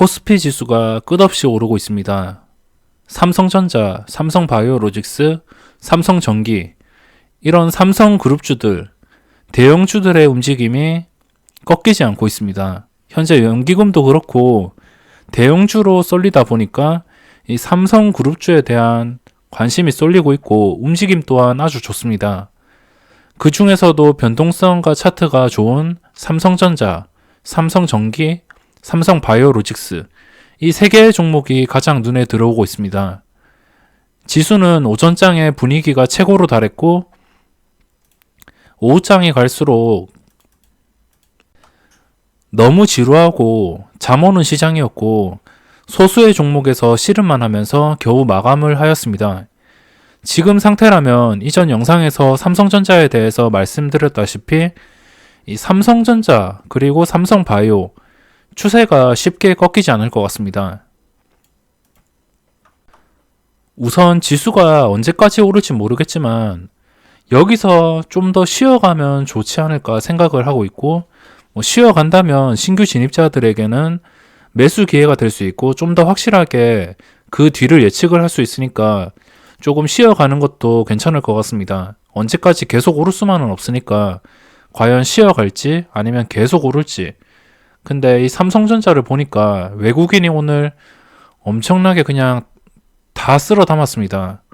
코스피 지수가 끝없이 오르고 있습니다. 삼성전자, 삼성바이오로직스, 삼성전기 이런 삼성그룹주들, 대형주들의 움직임이 꺾이지 않고 있습니다. 현재 연기금도 그렇고 대형주로 쏠리다 보니까 이 삼성그룹주에 대한 관심이 쏠리고 있고 움직임 또한 아주 좋습니다. 그 중에서도 변동성과 차트가 좋은 삼성전자, 삼성전기, 삼성바이오로직스 이 세 개의 종목이 가장 눈에 들어오고 있습니다. 지수는 오전장에 분위기가 최고로 달했고 오후장이 갈수록 너무 지루하고 잠 오는 시장이었고 소수의 종목에서 씨름만 하면서 겨우 마감을 하였습니다. 지금 상태라면 이전 영상에서 삼성전자에 대해서 말씀드렸다시피 이 삼성전자 그리고 삼성바이오 추세가 쉽게 꺾이지 않을 것 같습니다. 우선 지수가 언제까지 오를지 모르겠지만 여기서 좀 더 쉬어가면 좋지 않을까 생각을 하고 있고 쉬어간다면 신규 진입자들에게는 매수 기회가 될 수 있고 좀 더 확실하게 그 뒤를 예측을 할 수 있으니까 조금 쉬어가는 것도 괜찮을 것 같습니다. 언제까지 계속 오를 수만은 없으니까 과연 쉬어갈지 아니면 계속 오를지. 근데 이 삼성전자를 보니까 외국인이 오늘 엄청나게 그냥 다 쓸어 담았습니다.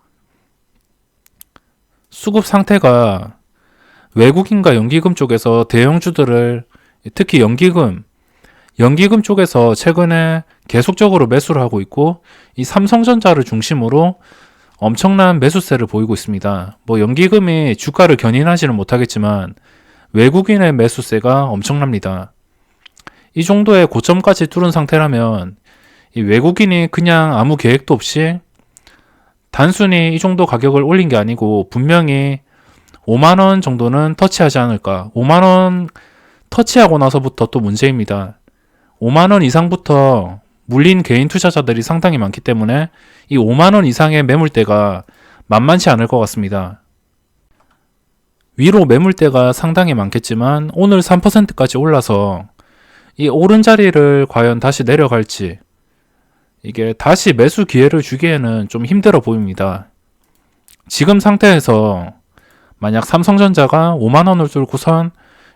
수급 상태가 외국인과 연기금 쪽에서 대형주들을 특히 연기금 쪽에서 최근에 계속적으로 매수를 하고 있고 이 삼성전자를 중심으로 엄청난 매수세를 보이고 있습니다. 연기금이 주가를 견인하지는 못하겠지만 외국인의 매수세가 엄청납니다. 이 정도의 고점까지 뚫은 상태라면 이 외국인이 그냥 아무 계획도 없이 단순히 이 정도 가격을 올린 게 아니고 분명히 5만원 정도는 터치하지 않을까. 5만원 터치하고 나서부터 또 문제입니다. 5만원 이상부터 물린 개인 투자자들이 상당히 많기 때문에 이 5만원 이상의 매물대가 만만치 않을 것 같습니다. 위로 매물대가 상당히 많겠지만 오늘 3%까지 올라서 이 오른 자리를 과연 다시 내려갈지 이게 다시 매수 기회를 주기에는 좀 힘들어 보입니다. 지금 상태에서 만약 삼성전자가 5만원을 뚫고선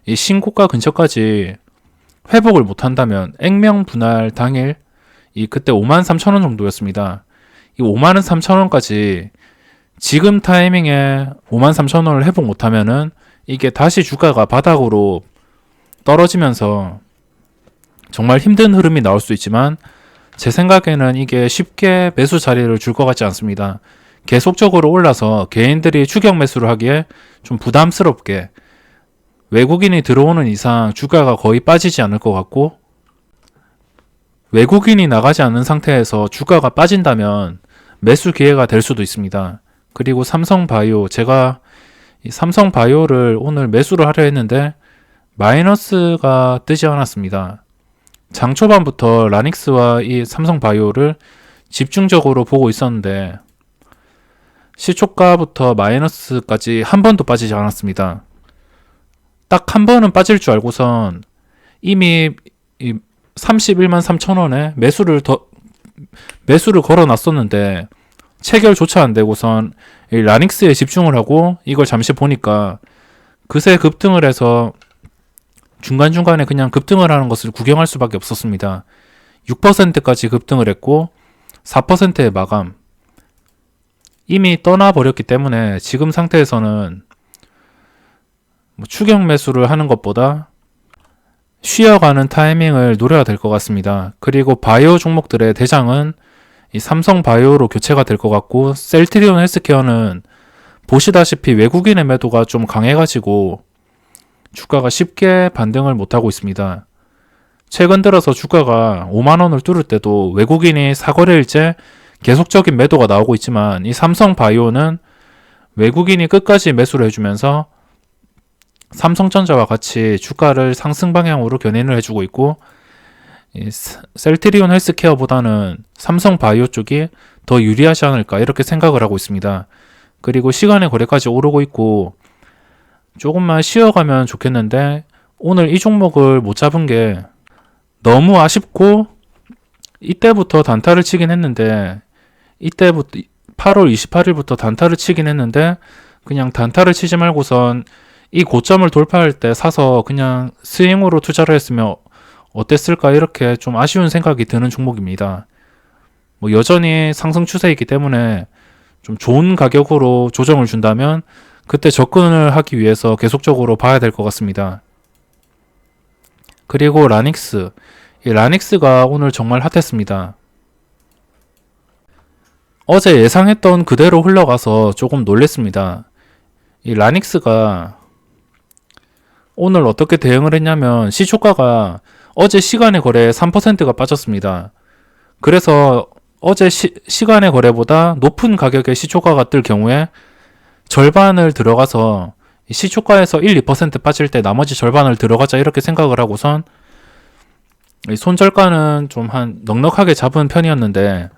이 신고가 근처까지 회복을 못한다면 액면 분할 당일 그때 53,000원 정도였습니다. 이 53,000원까지 지금 타이밍에 53,000원을 회복 못하면은 이게 다시 주가가 바닥으로 떨어지면서 정말 힘든 흐름이 나올 수 있지만 제 생각에는 이게 쉽게 매수 자리를 줄 것 같지 않습니다. 계속적으로 올라서 개인들이 추격 매수를 하기에 좀 부담스럽게 외국인이 들어오는 이상 주가가 거의 빠지지 않을 것 같고 외국인이 나가지 않는 상태에서 주가가 빠진다면 매수 기회가 될 수도 있습니다. 그리고 삼성바이오 제가 이 삼성바이오를 오늘 매수를 하려 했는데 마이너스가 뜨지 않았습니다. 장 초반부터 라닉스와 이 삼성바이오를 집중적으로 보고 있었는데 시초가부터 마이너스까지 한 번도 빠지지 않았습니다. 딱 한 번은 빠질 줄 알고선 이미 31만 3천원에 매수를 걸어 놨었는데 체결조차 안 되고선 라닉스에 집중을 하고 이걸 잠시 보니까 그새 급등을 해서 중간중간에 그냥 급등을 하는 것을 구경할 수밖에 없었습니다. 6%까지 급등을 했고 4%의 마감. 이미 떠나버렸기 때문에 지금 상태에서는 추격 매수를 하는 것보다 쉬어가는 타이밍을 노려야 될 것 같습니다. 그리고 바이오 종목들의 대장은 이 삼성바이오로 교체가 될 것 같고 셀트리온 헬스케어는 보시다시피 외국인의 매도가 좀 강해가지고 주가가 쉽게 반등을 못하고 있습니다. 최근 들어서 주가가 5만원을 뚫을 때도 외국인이 사거래일째 계속적인 매도가 나오고 있지만 이 삼성바이오는 외국인이 끝까지 매수를 해주면서 삼성전자와 같이 주가를 상승 방향으로 견인을 해주고 있고 셀트리온 헬스케어보다는 삼성바이오 쪽이 더 유리하지 않을까 이렇게 생각을 하고 있습니다. 그리고 시간의 거래까지 오르고 있고 조금만 쉬어가면 좋겠는데 오늘 이 종목을 못 잡은 게 너무 아쉽고 이때부터 단타를 치긴 했는데, 이때부터 8월 28일부터 단타를 치긴 했는데, 그냥 단타를 치지 말고선 이 고점을 돌파할 때 사서 그냥 스윙으로 투자를 했으면 어땠을까, 이렇게 좀 아쉬운 생각이 드는 종목입니다. 뭐 여전히 상승 추세이기 때문에 좀 좋은 가격으로 조정을 준다면 그때 접근을 하기 위해서 계속적으로 봐야 될 것 같습니다. 그리고 라닉스. 이 라닉스가 오늘 정말 핫했습니다. 어제 예상했던 그대로 흘러가서 조금 놀랬습니다. 이 라닉스가 오늘 어떻게 대응을 했냐면 시초가가 어제 시간의 거래에 3%가 빠졌습니다. 그래서 어제 시간의 거래보다 높은 가격의 시초가가 뜰 경우에 절반을 들어가서 시초가에서 1, 2% 빠질 때 나머지 절반을 들어가자, 이렇게 생각을 하고선 손절가는 좀 한 넉넉하게 잡은 편이었는데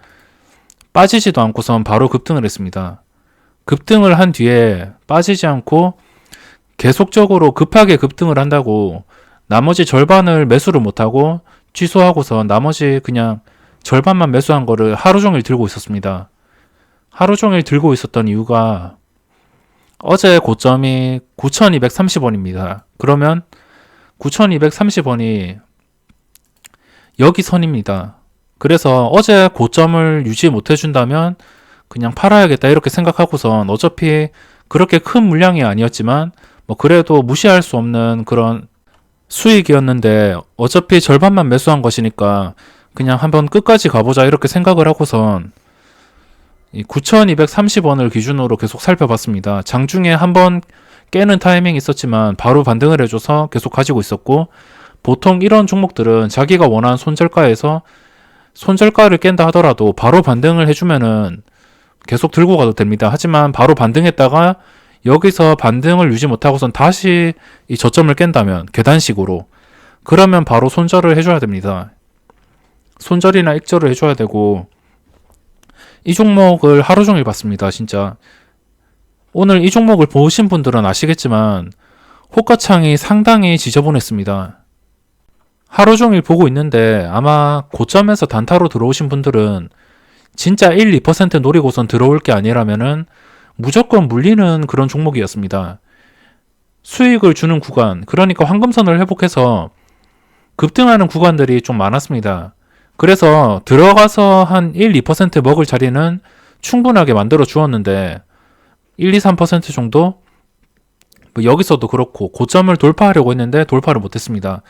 빠지지도 않고선 바로 급등을 했습니다. 급등을 한 뒤에 빠지지 않고 계속적으로 급하게 급등을 한다고 나머지 절반을 매수를 못하고 취소하고서 나머지 그냥 절반만 매수한 거를 하루 종일 들고 있었습니다. 하루 종일 들고 있었던 이유가 어제 고점이 9,230원입니다. 그러면 9,230원이 여기 선입니다. 그래서 어제 고점을 유지 못해준다면 그냥 팔아야겠다, 이렇게 생각하고선 어차피 그렇게 큰 물량이 아니었지만 뭐 그래도 무시할 수 없는 그런 수익이었는데 어차피 절반만 매수한 것이니까 그냥 한번 끝까지 가보자, 이렇게 생각을 하고선 9,230원을 기준으로 계속 살펴봤습니다. 장중에 한번 깨는 타이밍이 있었지만 바로 반등을 해줘서 계속 가지고 있었고, 보통 이런 종목들은 자기가 원하는 손절가에서 손절가를 깬다 하더라도 바로 반등을 해주면은 계속 들고 가도 됩니다. 하지만 바로 반등했다가 여기서 반등을 유지 못하고선 다시 이 저점을 깬다면 계단식으로, 그러면 바로 손절을 해줘야 됩니다. 손절이나 익절을 해줘야 되고, 이 종목을 하루 종일 봤습니다. 진짜 오늘 이 종목을 보신 분들은 아시겠지만 호가창이 상당히 지저분했습니다. 하루 종일 보고 있는데 아마 고점에서 단타로 들어오신 분들은 진짜 1, 2% 노리고선 들어올 게 아니라면은 무조건 물리는 그런 종목이었습니다. 수익을 주는 구간, 그러니까 황금선을 회복해서 급등하는 구간들이 좀 많았습니다. 그래서 들어가서 한 1, 2% 먹을 자리는 충분하게 만들어 주었는데 1, 2, 3% 정도? 뭐 여기서도 그렇고 고점을 돌파하려고 했는데 돌파를 못했습니다.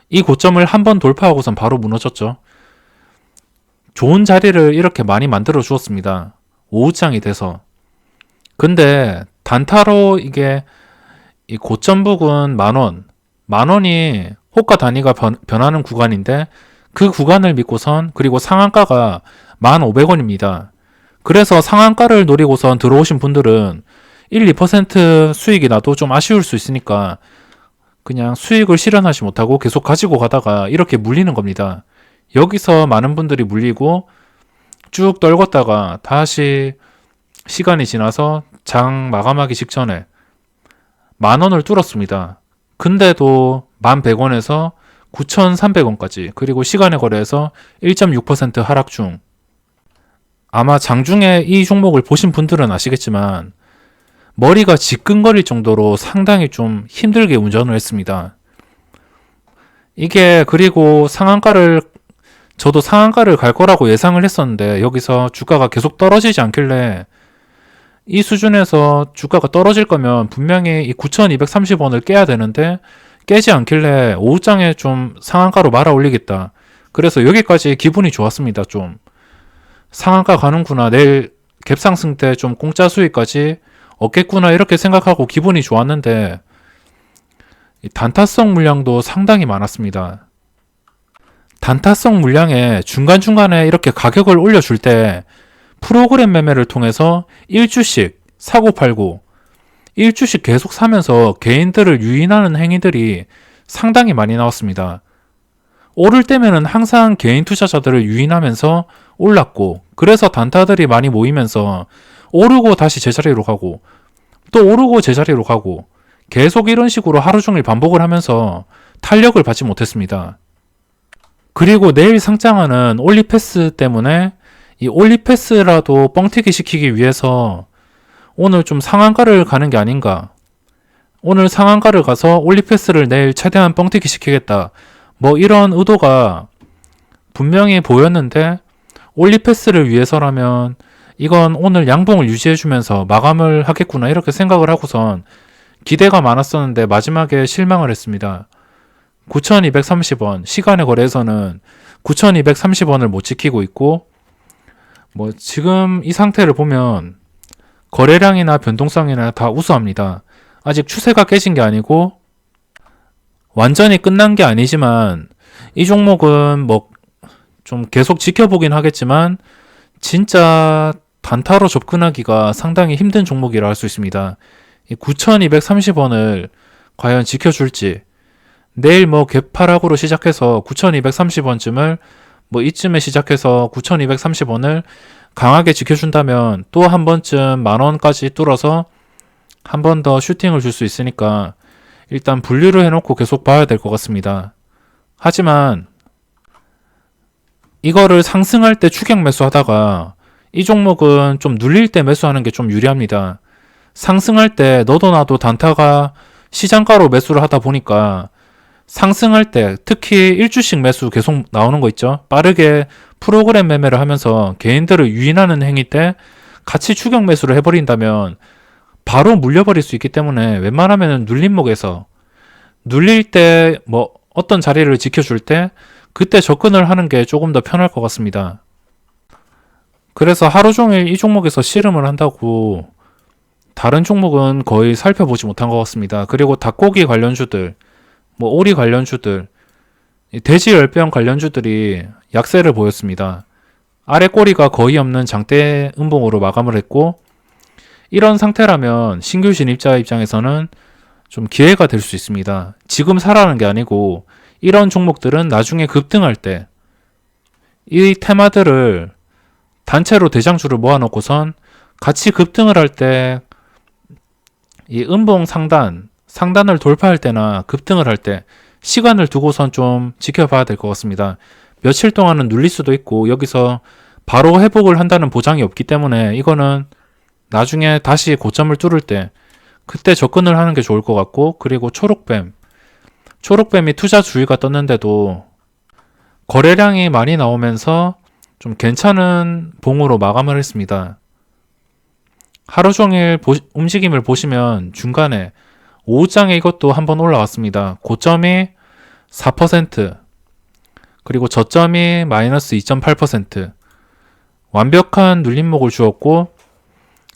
이 고점을 한번 돌파하고선 바로 무너졌죠. 좋은 자리를 이렇게 많이 만들어 주었습니다. 오후장이 돼서. 근데 단타로 이게 이 고점 부근 만원이 호가 단위가 변하는 구간인데 그 구간을 믿고선, 그리고 상한가가 1,500원입니다. 그래서 상한가를 노리고선 들어오신 분들은 1, 2% 수익이 나도 좀 아쉬울 수 있으니까 그냥 수익을 실현하지 못하고 계속 가지고 가다가 이렇게 물리는 겁니다. 여기서 많은 분들이 물리고 쭉 떨궜다가 다시 시간이 지나서 장 마감하기 직전에 10,000원을 뚫었습니다. 근데도 1,100원에서 9,300원까지, 그리고 시간의 거래에서 1.6% 하락 중. 아마 장중에 이 종목을 보신 분들은 아시겠지만 머리가 지끈거릴 정도로 상당히 좀 힘들게 운전을 했습니다. 이게 그리고 저도 상한가를 갈 거라고 예상을 했었는데 여기서 주가가 계속 떨어지지 않길래, 이 수준에서 주가가 떨어질 거면 분명히 이 9,230원을 깨야 되는데 깨지 않길래 오후장에 좀 상한가로 말아 올리겠다. 그래서 여기까지 기분이 좋았습니다. 좀 상한가 가는구나, 내일 갭상승 때 좀 공짜 수익까지 얻겠구나, 이렇게 생각하고 기분이 좋았는데 단타성 물량도 상당히 많았습니다. 단타성 물량에 중간중간에 이렇게 가격을 올려줄 때 프로그램 매매를 통해서 1주씩 사고 팔고 1주씩 계속 사면서 개인들을 유인하는 행위들이 상당히 많이 나왔습니다. 오를 때면은 항상 개인 투자자들을 유인하면서 올랐고, 그래서 단타들이 많이 모이면서 오르고 다시 제자리로 가고 또 오르고 제자리로 가고 계속 이런 식으로 하루 종일 반복을 하면서 탄력을 받지 못했습니다. 그리고 내일 상장하는 올리패스 때문에 이 올리패스라도 뻥튀기 시키기 위해서 오늘 좀 상한가를 가는 게 아닌가. 오늘 상한가를 가서 올리패스를 내일 최대한 뻥튀기 시키겠다. 뭐 이런 의도가 분명히 보였는데 올리패스를 위해서라면 이건 오늘 양봉을 유지해주면서 마감을 하겠구나 이렇게 생각을 하고선 기대가 많았었는데 마지막에 실망을 했습니다. 9,230원 시간의 거래에서는 9,230원을 못 지키고 있고 뭐 지금 이 상태를 보면 거래량이나 변동성이나 다 우수합니다. 아직 추세가 깨진 게 아니고 완전히 끝난 게 아니지만 이 종목은 뭐 좀 계속 지켜보긴 하겠지만 진짜 단타로 접근하기가 상당히 힘든 종목이라 할 수 있습니다. 9,230원을 과연 지켜줄지 내일 뭐 개파락으로 시작해서 9,230원쯤을 뭐 이쯤에 시작해서 9,230원을 강하게 지켜준다면 또 한 번쯤 만원까지 뚫어서 한 번 더 슈팅을 줄 수 있으니까 일단 분류를 해놓고 계속 봐야 될 것 같습니다. 하지만 이거를 상승할 때 추격 매수하다가 이 종목은 좀 눌릴 때 매수하는 게 좀 유리합니다. 상승할 때 너도 나도 단타가 시장가로 매수를 하다 보니까 상승할 때 특히 일주씩 매수 계속 나오는 거 있죠. 빠르게 프로그램 매매를 하면서 개인들을 유인하는 행위 때 같이 추격 매수를 해버린다면 바로 물려버릴 수 있기 때문에 웬만하면 눌림목에서 눌릴 때 뭐 어떤 자리를 지켜줄 때 그때 접근을 하는 게 조금 더 편할 것 같습니다. 그래서 하루 종일 이 종목에서 씨름을 한다고 다른 종목은 거의 살펴보지 못한 것 같습니다. 그리고 닭고기 관련주들, 뭐 오리 관련주들, 돼지열병 관련주들이 약세를 보였습니다. 아래 꼬리가 거의 없는 장대 음봉으로 마감을 했고 이런 상태라면 신규 진입자 입장에서는 좀 기회가 될 수 있습니다. 지금 사라는 게 아니고 이런 종목들은 나중에 급등할 때 이 테마들을 단체로 대장주를 모아놓고선 같이 급등을 할 때 이 음봉 상단을 돌파할 때나 급등을 할 때 시간을 두고선 좀 지켜봐야 될 것 같습니다. 며칠 동안은 눌릴 수도 있고 여기서 바로 회복을 한다는 보장이 없기 때문에 이거는 나중에 다시 고점을 뚫을 때 그때 접근을 하는 게 좋을 것 같고 그리고 초록뱀이 투자 주의가 떴는데도 거래량이 많이 나오면서 좀 괜찮은 봉으로 마감을 했습니다. 하루 종일 움직임을 보시면 중간에 오후장에 이것도 한번 올라왔습니다. 고점이 4% 그리고 저점이 마이너스 2.8% 완벽한 눌림목을 주었고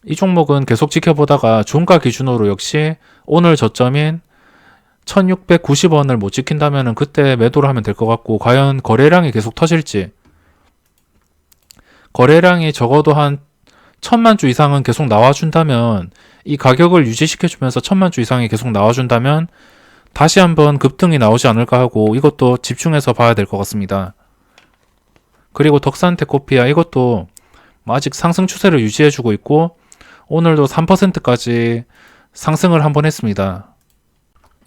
이 종목은 계속 지켜보다가 종가 기준으로 역시 오늘 저점인 1690원을 못 지킨다면 그때 매도를 하면 될 것 같고 과연 거래량이 계속 터질지 거래량이 적어도 한 1000만 주 이상은 계속 나와준다면 이 가격을 유지시켜주면서 1000만 주 이상이 계속 나와준다면 다시 한번 급등이 나오지 않을까 하고 이것도 집중해서 봐야 될 것 같습니다. 그리고 덕산테코피아 이것도 아직 상승 추세를 유지해주고 있고 오늘도 3%까지 상승을 한번 했습니다.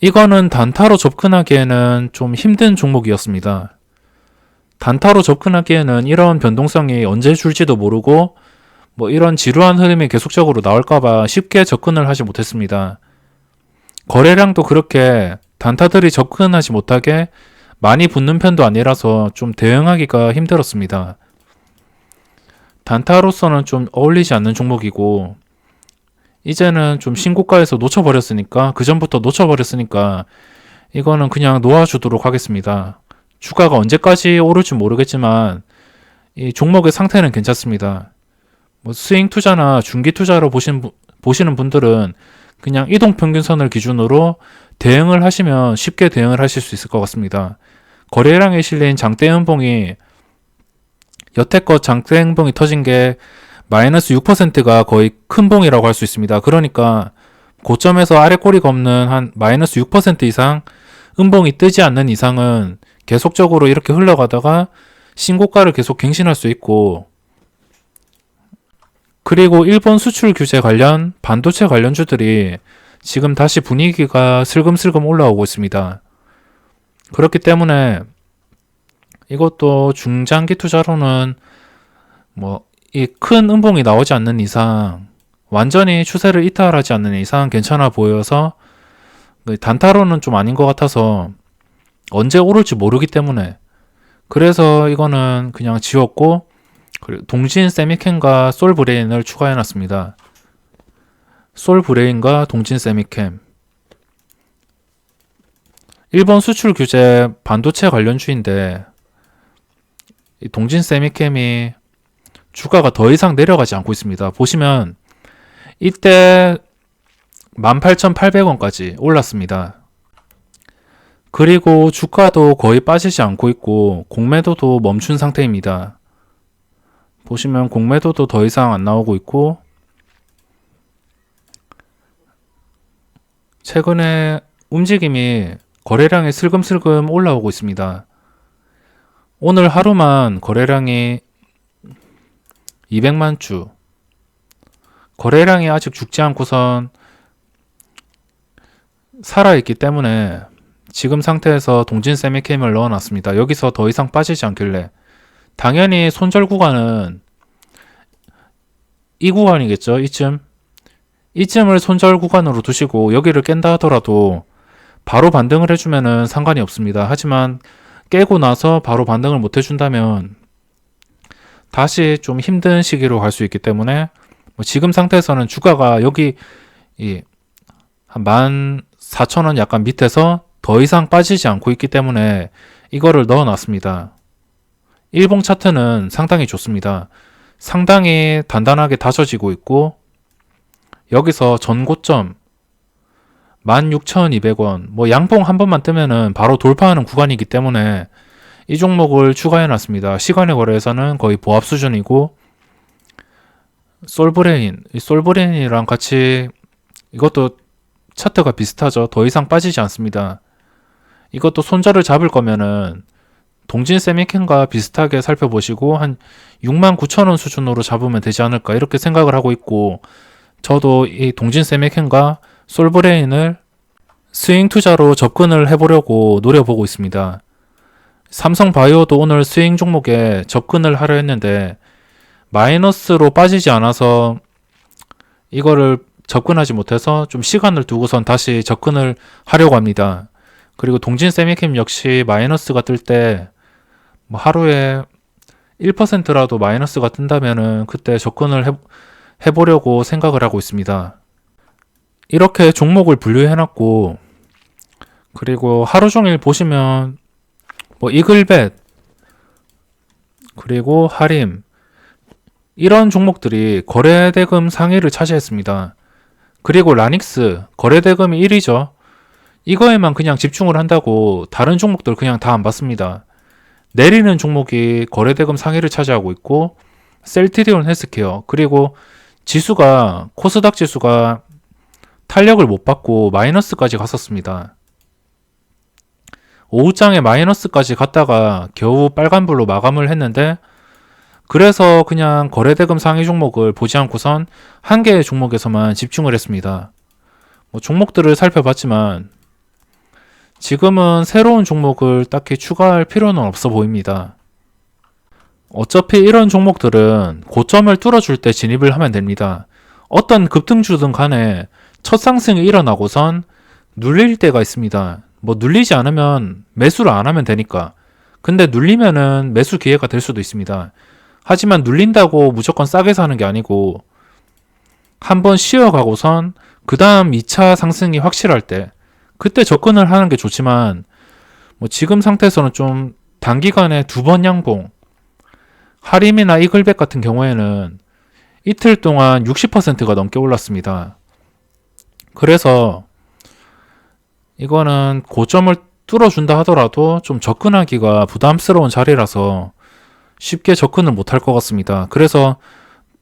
이거는 단타로 접근하기에는 좀 힘든 종목이었습니다. 단타로 접근하기에는 이런 변동성이 언제 줄지도 모르고 뭐 이런 지루한 흐름이 계속적으로 나올까봐 쉽게 접근을 하지 못했습니다. 거래량도 그렇게 단타들이 접근하지 못하게 많이 붙는 편도 아니라서 좀 대응하기가 힘들었습니다. 단타로서는 좀 어울리지 않는 종목이고 이제는 좀 신고가에서 놓쳐버렸으니까 그 전부터 놓쳐버렸으니까 이거는 그냥 놓아주도록 하겠습니다. 주가가 언제까지 오를지 모르겠지만 이 종목의 상태는 괜찮습니다. 뭐 스윙 투자나 중기 투자로 보시는 분들은 그냥 이동평균선을 기준으로 대응을 하시면 쉽게 대응을 하실 수 있을 것 같습니다. 거래량에 실린 장대 음봉이 여태껏 장대 음봉이 터진 게 마이너스 6%가 거의 큰 봉이라고 할 수 있습니다. 그러니까 고점에서 아래 꼬리가 없는 한 마이너스 6% 이상 음봉이 뜨지 않는 이상은 계속적으로 이렇게 흘러가다가 신고가를 계속 갱신할 수 있고 그리고 일본 수출 규제 관련 반도체 관련주들이 지금 다시 분위기가 슬금슬금 올라오고 있습니다. 그렇기 때문에 이것도 중장기 투자로는 이 큰 음봉이 나오지 않는 이상, 완전히 추세를 이탈하지 않는 이상 괜찮아 보여서 단타로는 좀 아닌 것 같아서 언제 오를지 모르기 때문에, 그래서 이거는 그냥 지웠고 동진 세미캠과 솔브레인을 추가해 놨습니다. 솔브레인과 동진 세미캠, 일본 수출 규제 반도체 관련주인데 이 동진 세미캠이 주가가 더 이상 내려가지 않고 있습니다. 보시면 이때 18,800원까지 올랐습니다. 그리고 주가도 거의 빠지지 않고 있고 공매도도 멈춘 상태입니다. 보시면 공매도도 더 이상 안 나오고 있고, 최근에 움직임이 거래량이 슬금슬금 올라오고 있습니다. 오늘 하루만 거래량이 200만 주, 거래량이 아직 죽지 않고선 살아있기 때문에 지금 상태에서 동진 세미캠을 넣어놨습니다. 여기서 더 이상 빠지지 않길래 당연히 손절 구간은 이 구간이겠죠. 이쯤을 손절 구간으로 두시고 여기를 깬다 하더라도 바로 반등을 해주면은 상관이 없습니다. 하지만 깨고 나서 바로 반등을 못 해준다면 다시 좀 힘든 시기로 갈 수 있기 때문에 지금 상태에서는 주가가 여기 한 14,000원 약간 밑에서 더 이상 빠지지 않고 있기 때문에 이거를 넣어놨습니다. 일봉 차트는 상당히 좋습니다. 상당히 단단하게 다져지고 있고, 여기서 전고점 16,200원, 양봉 한 번만 뜨면은 바로 돌파하는 구간이기 때문에 이 종목을 추가해 놨습니다. 시간의 거래에서는 거의 보합 수준이고, 솔브레인이랑 같이 이것도 차트가 비슷하죠. 더 이상 빠지지 않습니다. 이것도 손절을 잡을 거면은 동진 세미캠과 비슷하게 살펴보시고 한 69,000원 수준으로 잡으면 되지 않을까 이렇게 생각을 하고 있고, 저도 이 동진 세미캠과 솔브레인을 스윙 투자로 접근을 해보려고 노려보고 있습니다. 삼성바이오도 오늘 스윙 종목에 접근을 하려 했는데 마이너스로 빠지지 않아서 이거를 접근하지 못해서 좀 시간을 두고선 다시 접근을 하려고 합니다. 그리고 동진 세미캠 역시 마이너스가 뜰 때 하루에 1%라도 마이너스가 뜬다면은 그때 접근을 해보려고 생각을 하고 있습니다. 이렇게 종목을 분류해놨고, 그리고 하루 종일 보시면 이글벳, 그리고 하림, 이런 종목들이 거래대금 상위를 차지했습니다. 그리고 라닉스, 거래대금이 1위죠. 이거에만 그냥 집중을 한다고 다른 종목들 그냥 다 안 봤습니다. 내리는 종목이 거래대금 상위를 차지하고 있고, 셀트리온 헬스케어, 그리고 지수가, 코스닥 지수가 탄력을 못 받고 마이너스까지 갔었습니다. 오후장에 마이너스까지 갔다가 겨우 빨간불로 마감을 했는데, 그래서 그냥 거래대금 상위 종목을 보지 않고선 한 개의 종목에서만 집중을 했습니다. 종목들을 살펴봤지만 지금은 새로운 종목을 딱히 추가할 필요는 없어 보입니다. 어차피 이런 종목들은 고점을 뚫어줄 때 진입을 하면 됩니다. 어떤 급등주든 간에 첫 상승이 일어나고선 눌릴 때가 있습니다. 눌리지 않으면 매수를 안 하면 되니까. 근데 눌리면은 매수 기회가 될 수도 있습니다. 하지만 눌린다고 무조건 싸게 사는 게 아니고 한번 쉬어가고선 그 다음 2차 상승이 확실할 때 그때 접근을 하는 게 좋지만, 지금 상태에서는 좀 단기간에 2번 양봉, 하림이나 이글벳 같은 경우에는 이틀 동안 60%가 넘게 올랐습니다. 그래서 이거는 고점을 뚫어준다 하더라도 좀 접근하기가 부담스러운 자리라서 쉽게 접근을 못할 것 같습니다. 그래서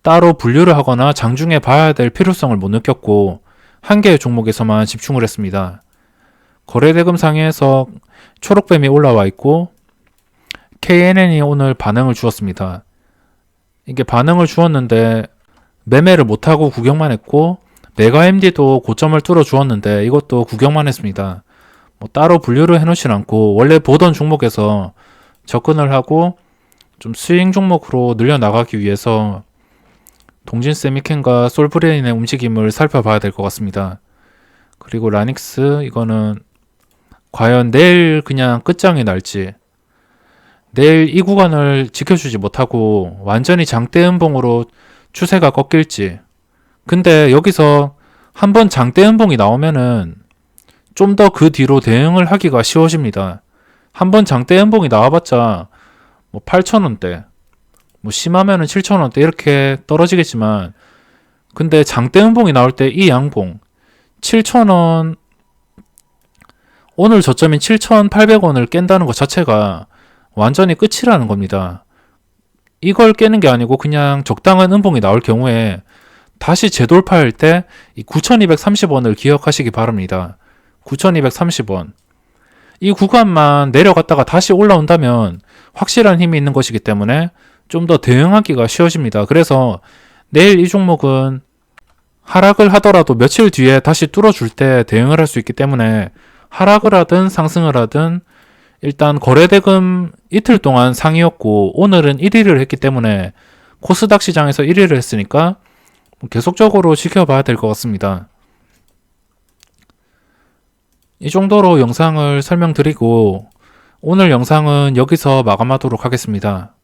따로 분류를 하거나 장중에 봐야 될 필요성을 못 느꼈고 한 개의 종목에서만 집중을 했습니다. 거래대금 상위에서 초록뱀이 올라와 있고 KNN이 오늘 반응을 주었습니다. 이게 반응을 주었는데 매매를 못하고 구경만 했고, 메가MD도 고점을 뚫어 주었는데 이것도 구경만 했습니다. 따로 분류를 해놓진 않고 원래 보던 종목에서 접근을 하고 좀 스윙 종목으로 늘려나가기 위해서 동진 세미캔과 솔브레인의 움직임을 살펴봐야 될 것 같습니다. 그리고 라닉스 이거는 과연 내일 그냥 끝장이 날지, 내일 이 구간을 지켜주지 못하고 완전히 장대 음봉으로 추세가 꺾일지. 근데 여기서 한번 장대 음봉이 나오면은 좀 더 그 뒤로 대응을 하기가 쉬워집니다. 한번 장대 음봉이 나와봤자 뭐 8,000원대, 뭐 심하면은 7,000원대 이렇게 떨어지겠지만, 근데 장대 음봉이 나올 때 이 양봉 7,000원, 오늘 저점인 7,800원을 깬다는 것 자체가 완전히 끝이라는 겁니다. 이걸 깨는 게 아니고 그냥 적당한 음봉이 나올 경우에 다시 재돌파할 때 이 9,230원을 기억하시기 바랍니다. 9,230원. 이 구간만 내려갔다가 다시 올라온다면 확실한 힘이 있는 것이기 때문에 좀 더 대응하기가 쉬워집니다. 그래서 내일 이 종목은 하락을 하더라도 며칠 뒤에 다시 뚫어줄 때 대응을 할 수 있기 때문에 하락을 하든 상승을 하든 일단 거래대금 이틀 동안 상이었고 오늘은 1위를 했기 때문에 코스닥 시장에서 1위를 했으니까 계속적으로 지켜봐야 될 것 같습니다. 이 정도로 영상을 설명드리고 오늘 영상은 여기서 마감하도록 하겠습니다.